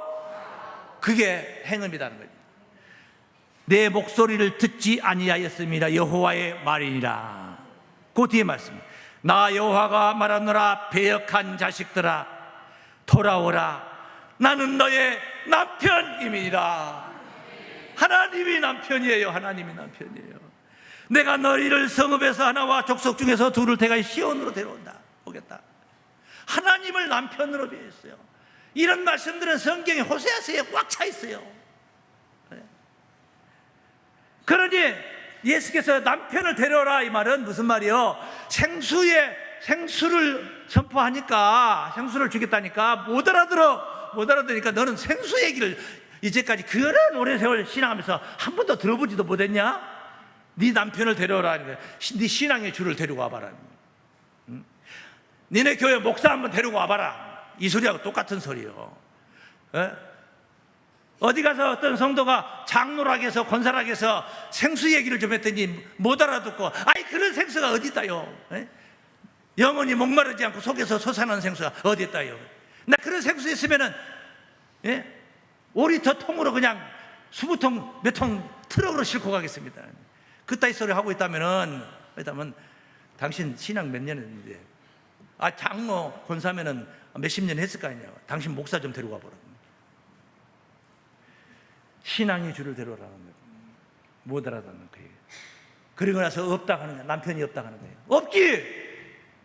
그게 행음이라는 거예요. 내 목소리를 듣지 아니하였습니다. 여호와의 말이니라. 그 뒤에 말씀. 나 여호와가 말하노라. 배역한 자식들아 돌아오라. 나는 너의 남편임이니라. 하나님이 남편이에요. 하나님이 남편이에요. 내가 너희를 성읍에서 하나와 족속 중에서 둘을 대가 시온으로 데려온다. 오겠다. 하나님을 남편으로 비했어요. 이런 말씀들은 성경에 호세아서에 꽉 차 있어요. 그러니 예수께서 남편을 데려오라 이 말은 무슨 말이요? 생수를 선포하니까, 생수를 주겠다니까 못 알아들으니까 너는 생수 얘기를 이제까지 그런 오랜 세월 신앙하면서 한 번도 들어보지도 못했냐? 네 남편을 데려오라 하는 거야. 네 신앙의 주를 데리고 와봐라. 니네 교회 목사 한번 데리고 와봐라. 이 소리하고 똑같은 소리요. 어디 가서 어떤 성도가 장로락에서 권사락에서 생수 얘기를 좀 했더니 못 알아듣고, 아이 그런 생수가 어디 있다요? 영원히 목마르지 않고 속에서 솟아나는 생수가 어디 있다요? 나 그런 생수 있으면은 5리터 통으로 그냥 20통 몇 통 트럭으로 싣고 가겠습니다. 그따위 소리 하고 있다면 당신 신앙 몇 년 했는데, 장로 권사면은 몇십 년 했을 거 아니냐. 당신 목사 좀 데리고 와보라. 신앙의 주를 데려오라는 거예요. 못 알아듣는 거예요. 그리고 나서 없다 하는 거예요. 남편이 없다 하는 거예요. 없지.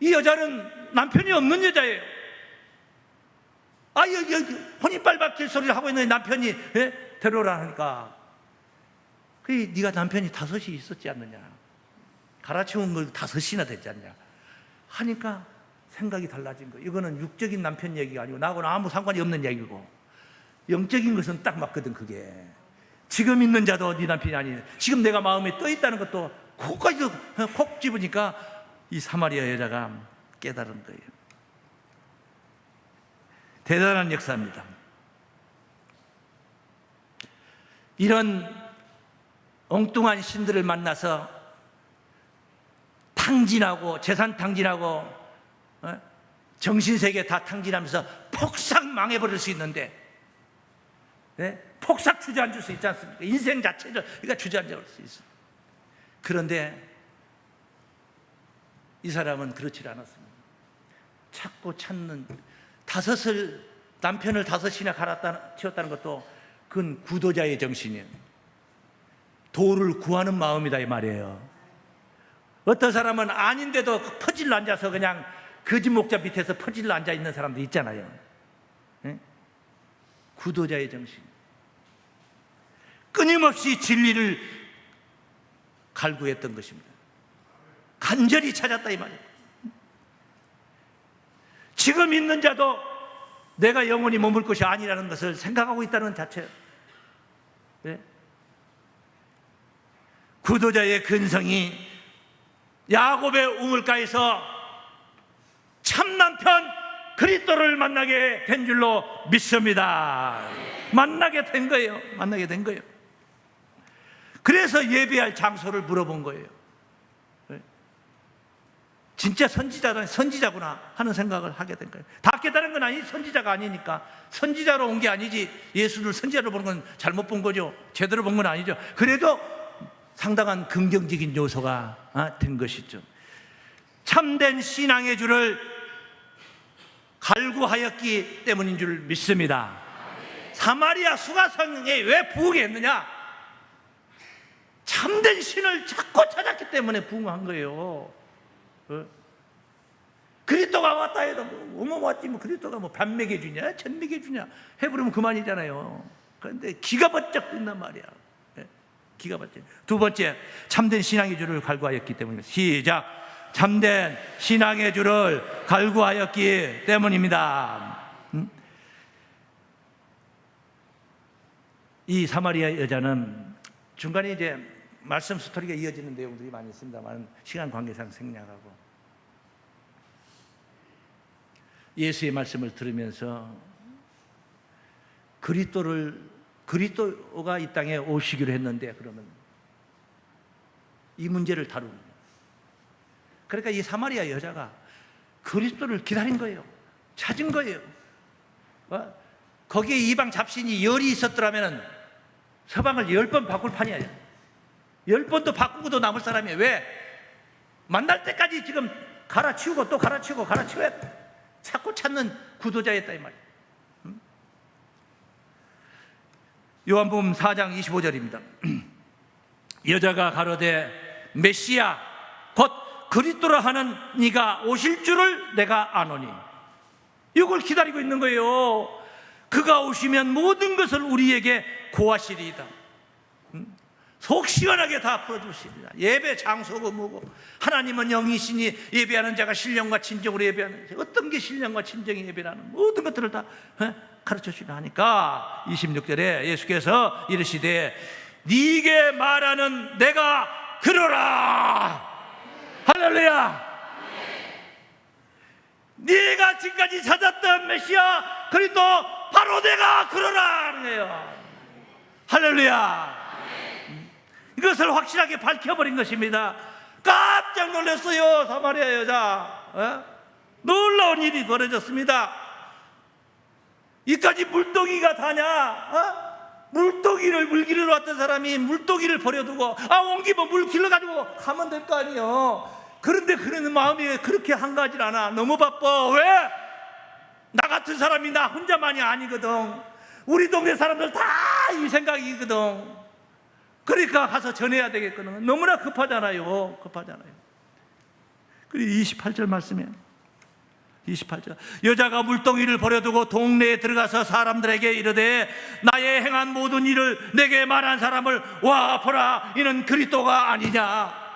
이 여자는 남편이 없는 여자예요. 여기 혼인발 박힐 소리를 하고 있는 남편이 데려오라 하니까, 네가 남편이 5이 있었지 않느냐, 갈아치운 걸 5이나 됐지 않냐 하니까 생각이 달라진 거예요. 이거는 육적인 남편 얘기가 아니고 나하고는 아무 상관이 없는 얘기고, 영적인 것은 딱 맞거든. 그게 지금 있는 자도 네 남편이 아니네. 지금 내가 마음에 떠 있다는 것도 그것까지도 콕 집으니까 이 사마리아 여자가 깨달은 거예요. 대단한 역사입니다. 이런 엉뚱한 신들을 만나서 탕진하고 재산 탕진하고 정신세계 다 탕진하면서 폭삭 망해버릴 수 있는데, 폭삭 주저앉을 수 있지 않습니까? 인생 자체를 우리가 주저앉을 수 있어요. 그런데 이 사람은 그렇지 않았습니다. 찾고 찾는, 남편을 5이나 치웠다는 것도 그건 구도자의 정신이에요. 도를 구하는 마음이다 이 말이에요. 어떤 사람은 아닌데도 퍼질러 앉아서 그냥 거짓 목자 밑에서 퍼질러 앉아 있는 사람도 있잖아요. 구도자의 정신. 끊임없이 진리를 갈구했던 것입니다. 간절히 찾았다 이 말이에요. 지금 있는 자도 내가 영원히 머물 것이 아니라는 것을 생각하고 있다는 자체. 구도자의 근성이 야곱의 우물가에서 참남편 그리스도를 만나게 된 줄로 믿습니다. 만나게 된 거예요. 그래서 예배할 장소를 물어본 거예요. 진짜 선지자구나 하는 생각을 하게 된 거예요. 다 깨달은 건 아니지. 선지자가 아니니까. 선지자로 온 게 아니지. 예수를 선지자로 보는 건 잘못 본 거죠. 제대로 본 건 아니죠. 그래도 상당한 긍정적인 요소가 된 것이죠. 참된 신앙의 주를 갈구하였기 때문인 줄 믿습니다. 사마리아 수가성에 왜 부흥했느냐? 참된 신을 찾고 찾았기 때문에 부흥한 거예요. 그리스도가 왔다 해도 왔지 그리스도가 밥 먹여주냐 전 먹여주냐 해버리면 그만이잖아요. 그런데 기가 번쩍 뜬단 말이야. 기가 번쩍. 두 번째, 참된 신앙의 주를 갈구하였기 때문에. 시작. 참된 신앙의 줄을 갈구하였기 때문입니다. 이 사마리아 여자는 중간에 이제 말씀 스토리가 이어지는 내용들이 많이 있습니다만 시간 관계상 생략하고, 예수의 말씀을 들으면서 그리스도가 이 땅에 오시기로 했는데 그러면 이 문제를 다루는 거예요. 그러니까 이 사마리아 여자가 그리스도를 기다린 거예요. 찾은 거예요. 거기에 이방 잡신이 열이 있었더라면 서방을 10번 바꿀 판이에요. 10번도 바꾸고도 남을 사람이에요. 왜? 만날 때까지 지금 갈아치우고 또 갈아치우고 갈아치워야 돼. 자꾸 찾는 구도자였다 이 말이에요. 요한복음 4장 25절입니다. 여자가 가로되 메시아 곧 그리스도라 하는 네가 오실 줄을 내가 아노니. 이걸 기다리고 있는 거예요. 그가 오시면 모든 것을 우리에게 고하시리이다. 속 시원하게 다 풀어주시리라. 예배 장소고 뭐고, 하나님은 영이시니 예배하는 자가 신령과 진정으로 예배하는 자, 어떤 게 신령과 진정의 예배라는 모든 것들을 다 가르쳐 주시라 하니까 26절에 예수께서 이르시되 네게 말하는 내가 그러라. 할렐루야. 네가 지금까지 찾았던 메시아 그리스도 바로 내가 그러라 하는 거예요. 할렐루야. 이것을 확실하게 밝혀버린 것입니다. 깜짝 놀랐어요. 사마리아 여자. 놀라운 일이 벌어졌습니다. 이까지 물동이가 다냐? 물동이를 물기를 왔던 사람이 물동이를 버려두고 온 김에 물 길러가지고 가면 될 거 아니에요. 그런데 그런 마음이 그렇게 한가하지 않아. 너무 바빠. 왜? 나 같은 사람이 나 혼자만이 아니거든. 우리 동네 사람들 다 이 생각이거든. 그러니까 가서 전해야 되겠거든. 너무나 급하잖아요. 그리고 28절 말씀에 28절 여자가 물동이를 버려두고 동네에 들어가서 사람들에게 이르되 나의 행한 모든 일을 내게 말한 사람을 와 보라. 이는 그리스도가 아니냐.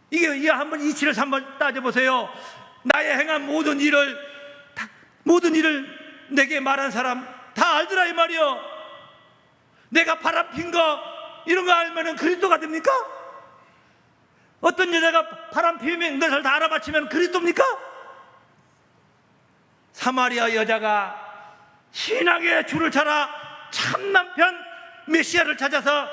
이게 한번 이치를 한번 따져보세요. 나의 행한 모든 일을 내게 말한 사람 다 알더라 이 말이요. 내가 바람핀 거 이런 거 알면은 그리스도가 됩니까? 어떤 여자가 바람피는 것을 다 알아맞히면 그리스도입니까? 사마리아 여자가 신앙의 줄을 찾아 참 남편 메시아를 찾아서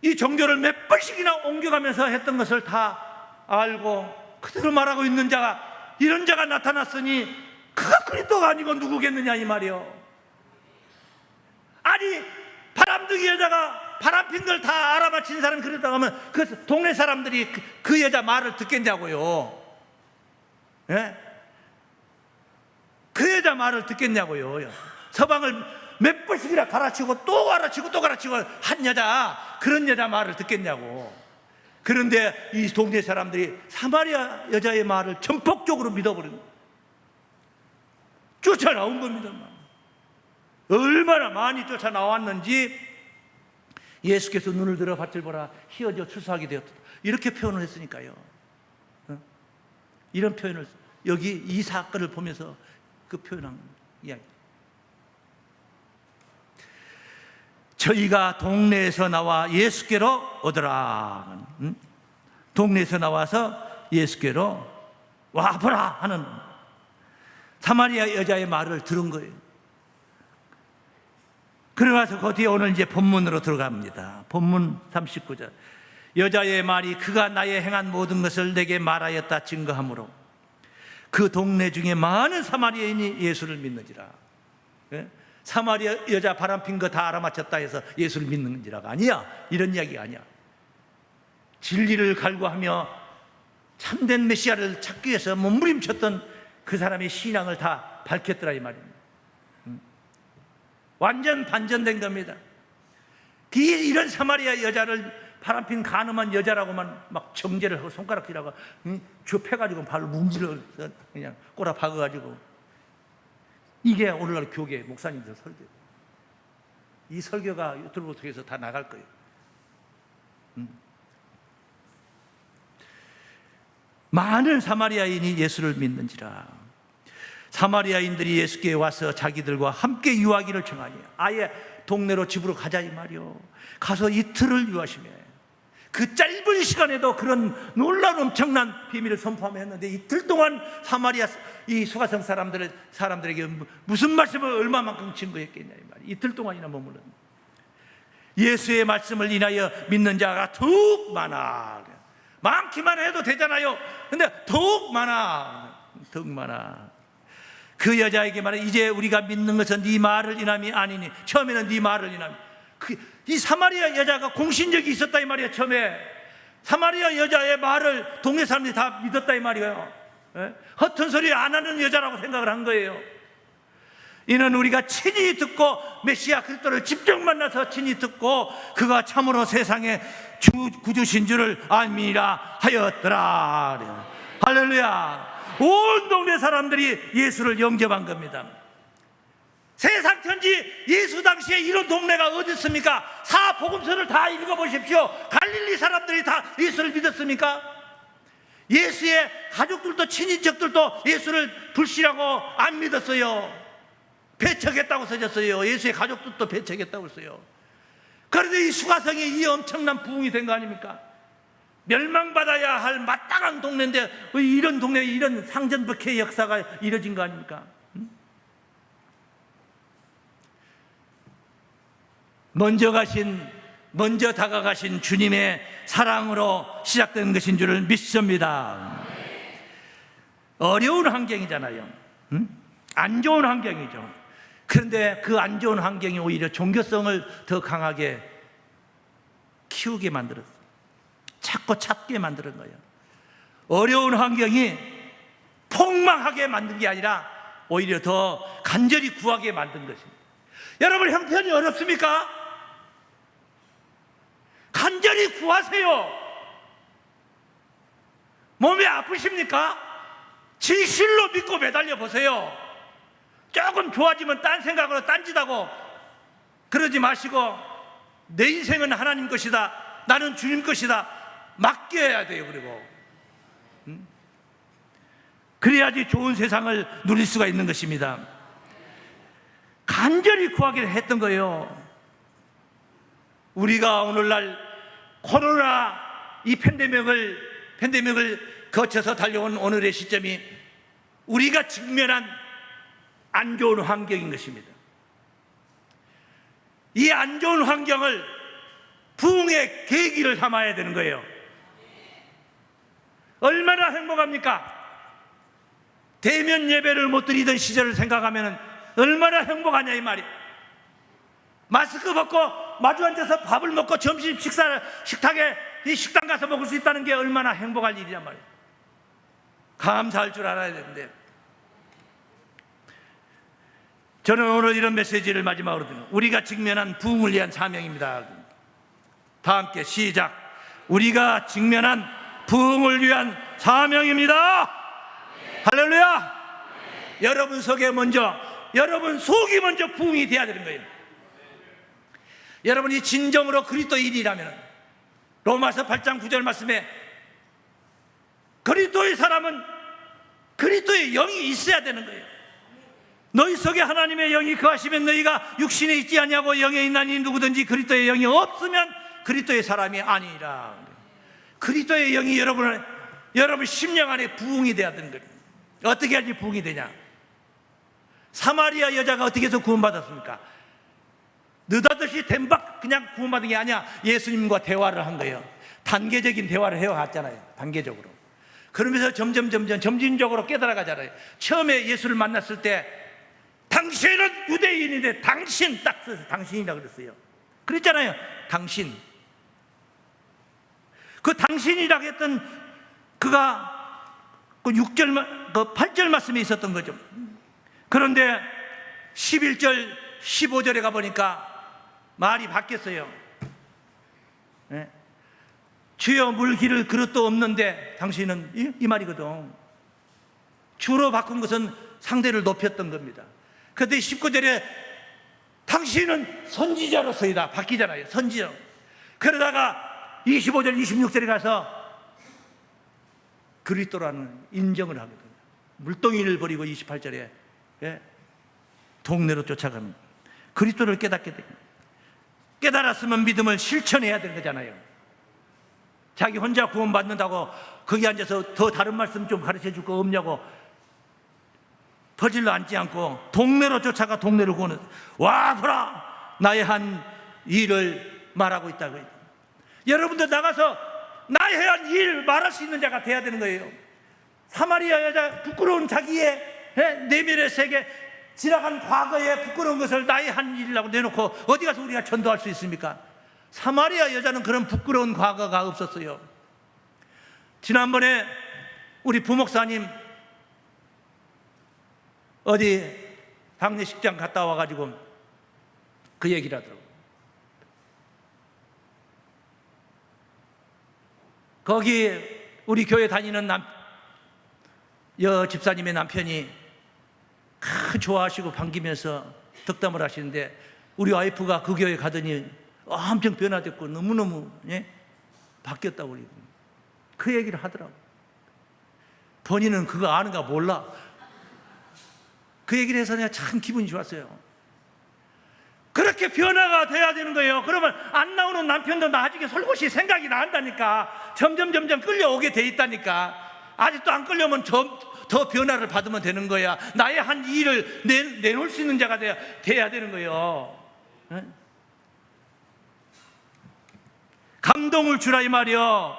이 종교를 몇 번씩이나 옮겨가면서 했던 것을 다 알고 그대로 말하고 있는 자가, 이런 자가 나타났으니 그가 그리스도가 아니고 누구겠느냐 이 말이요. 아니 바람둥이 여자가 바람핀 걸 다 알아맞힌 사람이 그랬다고 하면 그 동네 사람들이 그 여자 말을 듣겠냐고요. 예? 그 여자 말을 듣겠냐고요. 서방을 몇 번씩이나 갈아치우고 또 갈아치우고 또 갈아치우고 한 여자, 그런 여자 말을 듣겠냐고. 그런데 이 동네 사람들이 사마리아 여자의 말을 전폭적으로 믿어버린 거예요. 쫓아나온 겁니다. 얼마나 많이 쫓아나왔는지 예수께서 눈을 들어 밭을 보라 희어져 출소하게 되었다. 이렇게 표현을 했으니까요. 이런 표현을 여기 이 사건을 보면서 그 표현한 이야기. 저희가 동네에서 나와 예수께로 오더라. 동네에서 나와서 예수께로 와보라 하는 사마리아 여자의 말을 들은 거예요. 그러면서 그 뒤에 오늘 이제 본문으로 들어갑니다. 본문 39절. 여자의 말이 그가 나의 행한 모든 것을 내게 말하였다 증거하므로 그 동네 중에 많은 사마리아인이 예수를 믿는지라. 사마리아 여자 바람핀 거 다 알아맞혔다 해서 예수를 믿는지라가 아니야. 이런 이야기가 아니야. 진리를 갈구하며 참된 메시아를 찾기 위해서 몸부림쳤던 그 사람의 신앙을 다 밝혔더라 이 말입니다. 완전 반전된 겁니다. 이런 사마리아 여자를 바람핀 가늠한 여자라고만 막 정죄를 하고 손가락질하고 좁혀가지고 발을 뭉질러서 그냥 꼬라 박아가지고, 이게 오늘날 교계 목사님들 설교. 이 설교가 유튜브 통해서 다 나갈 거예요. 많은 사마리아인이 예수를 믿는지라. 사마리아인들이 예수께 와서 자기들과 함께 유하기를 청하니 아예 동네로 집으로 가자 이 말이요. 가서 이틀을 유하시며 그 짧은 시간에도 그런 놀라운 엄청난 비밀을 선포하며 했는데, 이틀 동안 사마리아 이 수가성 사람들에게 무슨 말씀을 얼마만큼 증거했겠냐 이 말이에요. 이틀 동안이나 머물렀는데 예수의 말씀을 인하여 믿는 자가 더욱 많아. 많기만 해도 되잖아요. 근데 더욱 많아. 더욱 많아. 그 여자에게 말해, 이제 우리가 믿는 것은 네 말을 인함이 아니니. 처음에는 네 말을 인함이. 이 사마리아 여자가 공신력이 있었다 이 말이에요. 처음에 사마리아 여자의 말을 동네 사람들이 다 믿었다 이 말이에요. 허튼 소리 안 하는 여자라고 생각을 한 거예요. 이는 우리가 친히 듣고 메시아 그리스도를 직접 만나서 친히 듣고 그가 참으로 세상의 구주신 줄을 알미라 하였더라. 할렐루야. 온 동네 사람들이 예수를 영접한 겁니다. 세상 천지 예수 당시에 이런 동네가 어디 있습니까? 사복음서를 다 읽어보십시오. 갈릴리 사람들이 다 예수를 믿었습니까? 예수의 가족들도 친인척들도 예수를 불신하고 안 믿었어요. 배척했다고 써졌어요. 예수의 가족들도 배척했다고 써요. 그런데 이 수가성이 이 엄청난 부흥이 된 거 아닙니까? 멸망받아야 할 마땅한 동네인데 이런 동네에 이런 상전백회의 역사가 이뤄진 거 아닙니까? 먼저 다가가신 주님의 사랑으로 시작된 것인 줄을 믿습니다. 어려운 환경이잖아요. 안 좋은 환경이죠. 그런데 그 안 좋은 환경이 오히려 종교성을 더 강하게 키우게 만들었어요. 찾고 찾게 만드는 거예요. 어려운 환경이 폭망하게 만든 게 아니라 오히려 더 간절히 구하게 만든 것입니다. 여러분, 형편이 어렵습니까? 간절히 구하세요. 몸이 아프십니까? 진실로 믿고 매달려 보세요. 조금 좋아지면 딴 생각으로 딴짓하고 그러지 마시고, 내 인생은 하나님 것이다, 나는 주님 것이다, 맡겨야 돼요. 그리고 그래야지 좋은 세상을 누릴 수가 있는 것입니다. 간절히 구하기를 했던 거예요. 우리가 오늘날 코로나 이 팬데믹을 거쳐서 달려온 오늘의 시점이 우리가 직면한 안 좋은 환경인 것입니다. 이 안 좋은 환경을 부흥의 계기를 삼아야 되는 거예요. 얼마나 행복합니까? 대면 예배를 못 드리던 시절을 생각하면 얼마나 행복하냐 이 말이에요. 마스크 벗고 마주 앉아서 밥을 먹고 점심 식탁에 이 식당 가서 먹을 수 있다는 게 얼마나 행복할 일이란 말이에요. 감사할 줄 알아야 되는데, 저는 오늘 이런 메시지를 마지막으로 드립니다. 우리가 직면한 부흥을 위한 사명입니다. 다 함께 시작. 우리가 직면한 부흥을 위한 사명입니다. 할렐루야. 여러분 속에 먼저, 여러분 속이 먼저 부흥이 돼야 되는 거예요. 여러분이 진정으로 그리스도인이라면 로마서 8장 9절 말씀에 그리스도의 사람은 그리스도의 영이 있어야 되는 거예요. 너희 속에 하나님의 영이 거하시면 너희가 육신에 있지 아니하고 영에 있나니 누구든지 그리스도의 영이 없으면 그리스도의 사람이 아니라. 그리스도의 영이 여러분 심령 안에 부흥이 돼야 되는 거예요. 어떻게 하지 부흥이 되냐? 사마리아 여자가 어떻게 해서 구원받았습니까? 느닷없이 댐박 그냥 구원받은 게 아니야. 예수님과 대화를 한 거예요. 단계적인 대화를 해왔잖아요. 단계적으로. 그러면서 점진적으로 깨달아가잖아요. 처음에 예수를 만났을 때 당신은 유대인인데 당신, 딱 써서 당신이라고 그랬어요. 그랬잖아요. 당신. 그 당신이라고 했던 그가 그 8절 말씀에 있었던 거죠. 그런데 11절 15절에 가보니까 말이 바뀌었어요. 네. 주여 물 기를 그릇도 없는데 당신은, 이 말이거든. 주로 바꾼 것은 상대를 높였던 겁니다. 그런데 19절에 당신은 선지자로서이다 바뀌잖아요. 선지자. 그러다가 25절 26절에 가서 그리스도라는 인정을 하거든요. 물동이를 버리고 28절에 동네로 쫓아갑니다. 그리스도를 깨닫게 됩니다. 깨달았으면 믿음을 실천해야 되는 거잖아요. 자기 혼자 구원받는다고 거기 앉아서 더 다른 말씀 좀 가르쳐 줄 거 없냐고 퍼질러 앉지 않고 동네로 쫓아가 동네를 구원해. 와 보라 나의 한 일을 말하고 있다고 해요. 여러분들 나가서 나의 한 일 말할 수 있는 자가 돼야 되는 거예요. 사마리아 여자 부끄러운 자기의 내면의 세계 지나간 과거의 부끄러운 것을 나의 한 일이라고 내놓고 어디 가서 우리가 전도할 수 있습니까? 사마리아 여자는 그런 부끄러운 과거가 없었어요. 지난번에 우리 부목사님 어디 장례식장 갔다 와가지고 그 얘기를 하더라고요. 거기 우리 교회 다니는 집사님의 남편이 좋아하시고 반기면서 덕담을 하시는데 우리 와이프가 그 교회 가더니 엄청 변화됐고 너무너무 바뀌었다고 그러고 그 얘기를 하더라고요. 본인은 그거 아는가 몰라. 그 얘기를 해서 내가 참 기분이 좋았어요. 그렇게 변화가 돼야 되는 거예요. 그러면 안 나오는 남편도 나중에 솔곳이 생각이 난다니까. 점점 끌려오게 돼 있다니까. 아직도 안 끌려오면 더 변화를 받으면 되는 거야. 나의 한 일을 내놓을 수 있는 자가 돼야 되는 거예요. 감동을 주라 이 말이요.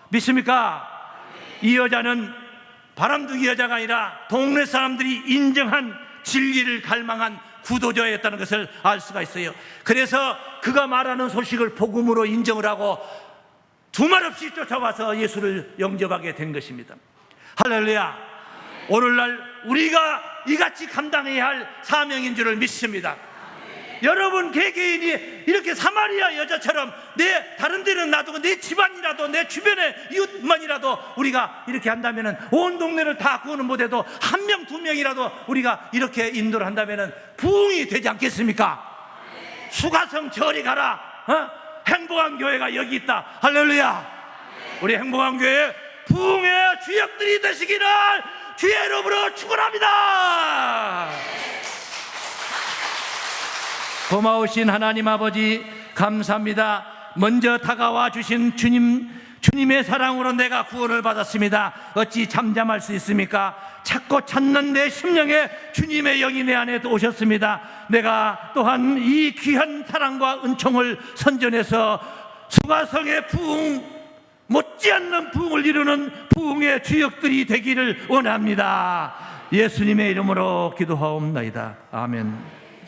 믿습니까? 이 여자는 바람둥이 여자가 아니라 동네 사람들이 인정한 진리를 갈망한 구도자였다는 것을 알 수가 있어요. 그래서 그가 말하는 소식을 복음으로 인정을 하고 두말 없이 쫓아와서 예수를 영접하게 된 것입니다. 할렐루야. 오늘날 우리가 이같이 감당해야 할 사명인 줄을 믿습니다. 여러분 개개인이 이렇게 사마리아 여자처럼 다른 데는 놔두고 내 집안이라도 내 주변의 이웃만이라도 우리가 이렇게 한다면 온 동네를 다 구원을 못해도 한 명, 두 명이라도 우리가 이렇게 인도를 한다면 부흥이 되지 않겠습니까? 수가성 저리 가라. 행복한 교회가 여기 있다. 할렐루야. 우리 행복한 교회 부흥의 주역들이 되시기를 주의 이름으로 축원합니다. 고마우신 하나님 아버지 감사합니다. 먼저 다가와 주신 주님의 사랑으로 내가 구원을 받았습니다. 어찌 잠잠할 수 있습니까? 찾고 찾는 내 심령에 주님의 영이 내 안에 오셨습니다. 내가 또한 이 귀한 사랑과 은총을 선전해서 수가성의 부흥 못지않는 부흥을 이루는 부흥의 주역들이 되기를 원합니다. 예수님의 이름으로 기도하옵나이다. 아멘.